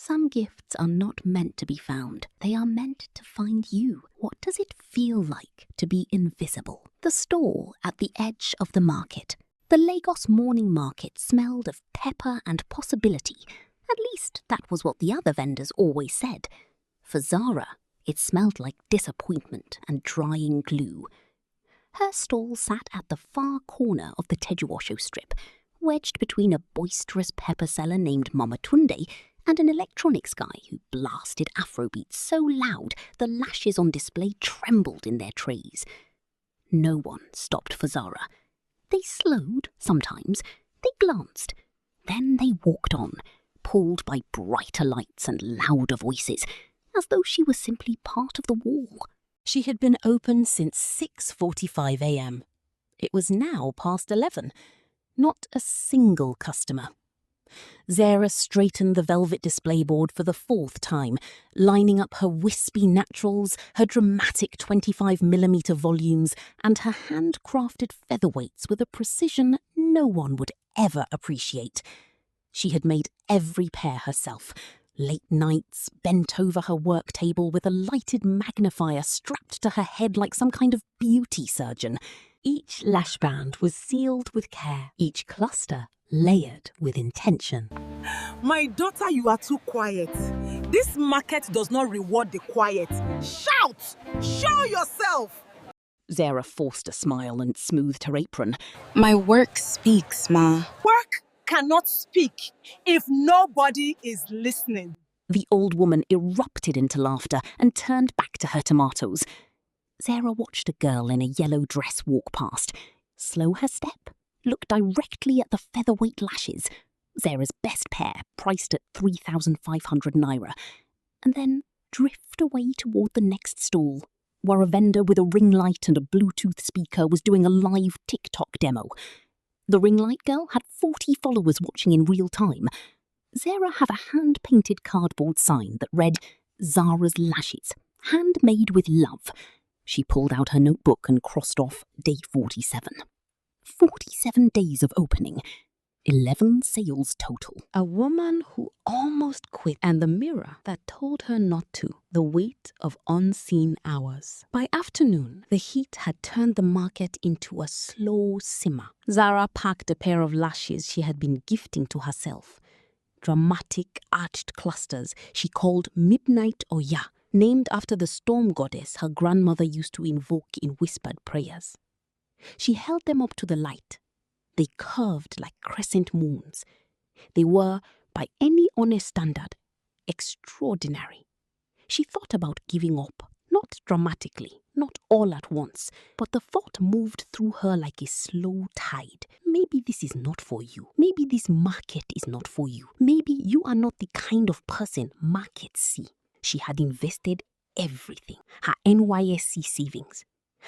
Some gifts are not meant to be found. They are meant to find you. What does it feel like to be invisible? The stall at the edge of the market. The Lagos morning market smelled of pepper and possibility. At least that was what the other vendors always said. For Zara, it smelled like disappointment and drying glue. Her stall sat at the far corner of the Tejuosho strip, wedged between a boisterous pepper seller named Mama Tunde and an electronics guy who blasted Afrobeats so loud the lashes on display trembled in their trays. No one stopped for Zara. They slowed sometimes, they glanced, then they walked on, pulled by brighter lights and louder voices, as though she was simply part of the wall. She had been open since 6:45 a.m. It was now past 11. Not a single customer. Zara straightened the velvet display board for the 4th time, lining up her wispy naturals, her dramatic 25mm volumes, and her handcrafted featherweights with a precision no one would ever appreciate. She had made every pair herself. Late nights, bent over her work table with a lighted magnifier strapped to her head like some kind of beauty surgeon. Each lash band was sealed with care, each cluster layered with intention. My daughter, you are too quiet. This market does not reward the quiet. Shout! Show yourself! Zara forced a smile and smoothed her apron. My work speaks, Ma. Work cannot speak if nobody is listening. The old woman erupted into laughter and turned back to her tomatoes. Zara watched a girl in a yellow dress walk past, slow her step, look directly at the featherweight lashes, Zara's best pair, priced at 3,500 naira, and then drift away toward the next stall, where a vendor with a ring light and a Bluetooth speaker was doing a live TikTok demo. The ring light girl had 40 followers watching in real time. Zara had a hand-painted cardboard sign that read, Zara's Lashes, handmade with love. She pulled out her notebook and crossed off day 47. 47 days of opening, 11 sales total. A woman who almost quit, and the mirror that told her not to. The weight of unseen hours. By afternoon, the heat had turned the market into a slow simmer. Zara packed a pair of lashes she had been gifting to herself. Dramatic arched clusters she called Midnight Oya, named after the storm goddess her grandmother used to invoke in whispered prayers. She held them up to the light. They curved like crescent moons. They were, by any honest standard, extraordinary. She thought about giving up, not dramatically, not all at once, but the thought moved through her like a slow tide. Maybe this is not for you. Maybe this market is not for you. Maybe you are not the kind of person markets see. She had invested everything, her NYSC savings,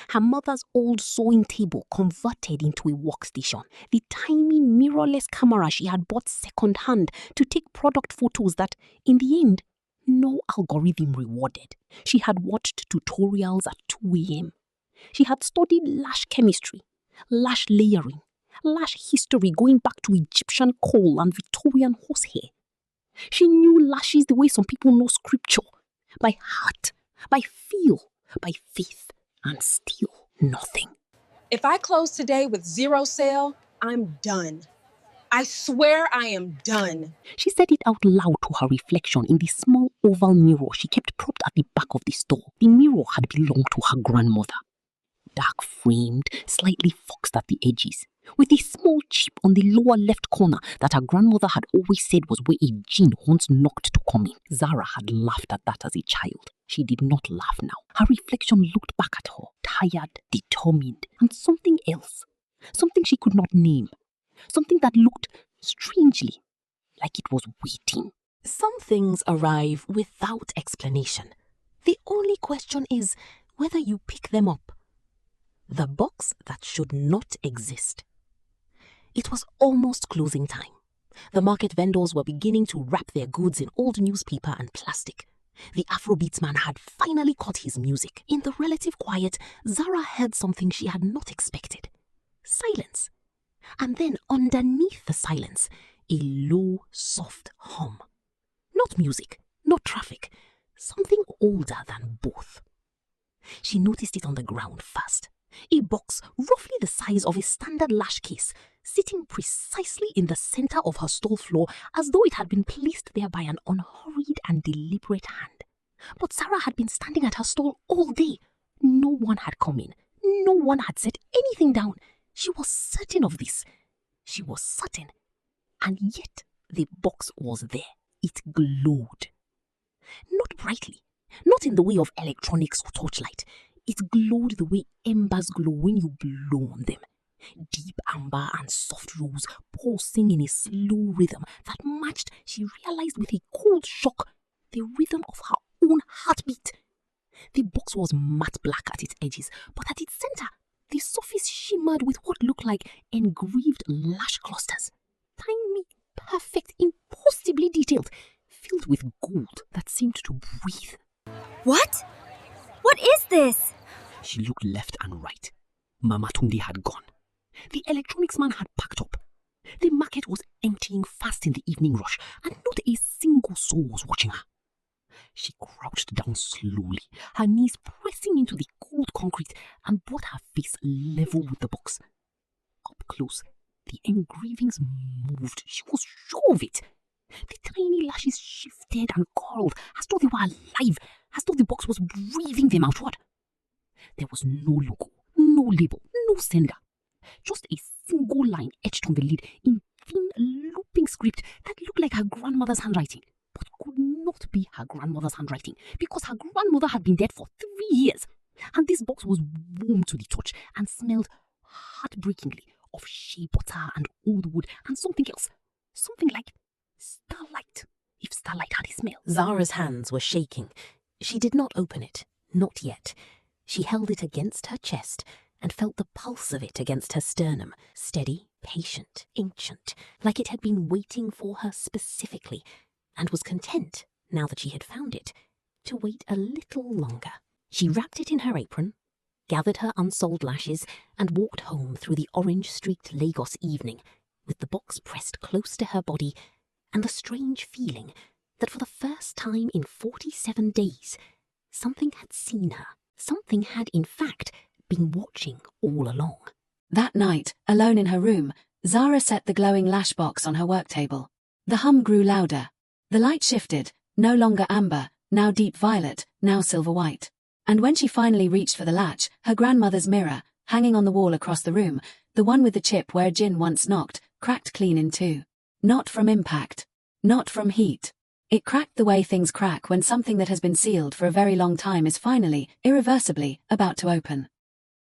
her mother's old sewing table converted into a workstation, the tiny mirrorless camera she had bought second-hand to take product photos that, in the end, no algorithm rewarded. She had watched tutorials at 2 a.m. She had studied lash chemistry, lash layering, lash history going back to Egyptian coal and Victorian horsehair. She knew lashes the way some people know scripture, by heart, by feel, by faith, and still nothing. If I close today with 0 sale, I'm done. I swear I am done. She said it out loud to her reflection in the small oval mirror she kept propped at the back of the store. The mirror had belonged to her grandmother. Dark framed, slightly foxed at the edges, with a small chip on the lower left corner that her grandmother had always said was where a djinn once knocked to come in. Zara had laughed at that as a child. She did not laugh now. Her reflection looked back at her, tired, determined, and something else. Something she could not name. Something that looked strangely like it was waiting. Some things arrive without explanation. The only question is whether you pick them up. The box that should not exist. It was almost closing time. The market vendors were beginning to wrap their goods in old newspaper and plastic. The Afrobeats man had finally caught his music. In the relative quiet, Zara heard something she had not expected. Silence. And then underneath the silence, a low, soft hum. Not music, not traffic, something older than both. She noticed it on the ground first. A box roughly the size of a standard lash case, sitting precisely in the center of her stall floor as though it had been placed there by an unhurried and deliberate hand. But Zara had been standing at her stall all day. No one had come in. No one had set anything down. She was certain of this. She was certain. And yet the box was there. It glowed. Not brightly, not in the way of electronics or torchlight. It glowed the way embers glow when you blow on them. Deep amber and soft rose pulsing in a slow rhythm that matched, she realized with a cold shock, the rhythm of her own heartbeat. The box was matte black at its edges, but at its center, the surface shimmered with what looked like engraved lash clusters. Tiny, perfect, impossibly detailed, filled with gold that seemed to breathe. What? What is this? She looked left and right. Mama Tunde had gone. The electronics man had packed up. The market was emptying fast in the evening rush, and not a single soul was watching her. She crouched down slowly, her knees pressing into the cold concrete, and brought her face level with the box. Up close, the engravings moved. She was sure of it. The tiny lashes shifted and curled as though they were alive, as though the box was breathing them outward. There was no logo, no label, no sender. Just a single line etched on the lid in thin, looping script that looked like her grandmother's handwriting, but could not be her grandmother's handwriting because her grandmother had been dead for 3 years. And this box was warm to the touch and smelled heartbreakingly of shea butter and old wood and something else. Something like starlight, if starlight had a smell. Zara's hands were shaking. She did not open it, not yet. She held it against her chest and felt the pulse of it against her sternum, steady, patient, ancient, like it had been waiting for her specifically, and was content, now that she had found it, to wait a little longer. She wrapped it in her apron, gathered her unsold lashes, and walked home through the orange-streaked Lagos evening, with the box pressed close to her body, and the strange feeling that for the first time in 47 days, something had seen her. Something had, in fact, been watching all along. That night, alone in her room, Zara set the glowing lash box on her work table. The hum grew louder. The light shifted, no longer amber, now deep violet, now silver white. And when she finally reached for the latch, her grandmother's mirror, hanging on the wall across the room, the one with the chip where a djinn once knocked, cracked clean in two. Not from impact. Not from heat. It cracked the way things crack when something that has been sealed for a very long time is finally, irreversibly, about to open.